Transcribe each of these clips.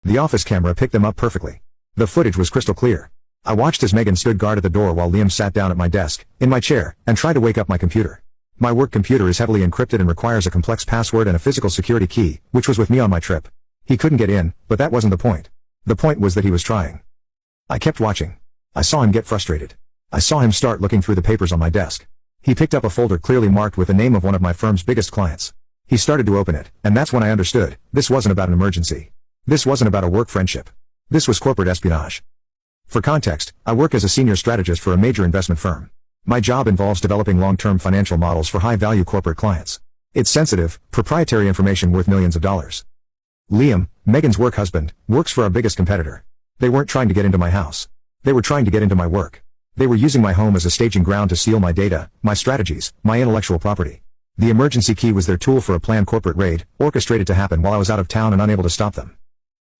The office camera picked them up perfectly. The footage was crystal clear. I watched as Megan stood guard at the door while Liam sat down at my desk, in my chair, and tried to wake up my computer. My work computer is heavily encrypted and requires a complex password and a physical security key, which was with me on my trip. He couldn't get in, but that wasn't the point. The point was that he was trying. I kept watching. I saw him get frustrated. I saw him start looking through the papers on my desk. He picked up a folder clearly marked with the name of one of my firm's biggest clients. He started to open it, and that's when I understood, this wasn't about an emergency. This wasn't about a work friendship. This was corporate espionage. For context, I work as a senior strategist for a major investment firm. My job involves developing long-term financial models for high-value corporate clients. It's sensitive, proprietary information worth millions of dollars. Liam, Megan's work husband, works for our biggest competitor. They weren't trying to get into my house. They were trying to get into my work. They were using my home as a staging ground to steal my data, my strategies, my intellectual property. The emergency key was their tool for a planned corporate raid, orchestrated to happen while I was out of town and unable to stop them.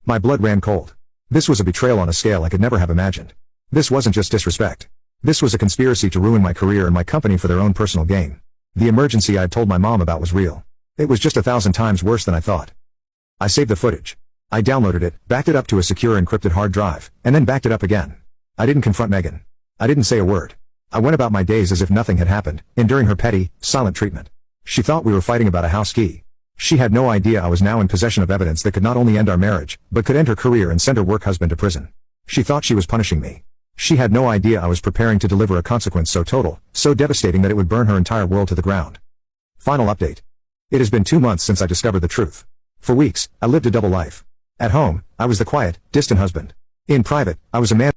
My blood ran cold. This was a betrayal on a scale I could never have imagined. This wasn't just disrespect. This was a conspiracy to ruin my career and my company for their own personal gain. The emergency I'd told my mom about was real. It was just 1,000 times worse than I thought. I saved the footage. I downloaded it, backed it up to a secure encrypted hard drive, and then backed it up again. I didn't confront Megan. I didn't say a word. I went about my days as if nothing had happened, enduring her petty, silent treatment. She thought we were fighting about a house key. She had no idea I was now in possession of evidence that could not only end our marriage, but could end her career and send her work husband to prison. She thought she was punishing me. She had no idea I was preparing to deliver a consequence so total, so devastating that it would burn her entire world to the ground. Final update. It has been 2 months since I discovered the truth. For weeks, I lived a double life. At home, I was the quiet, distant husband. In private, I was a man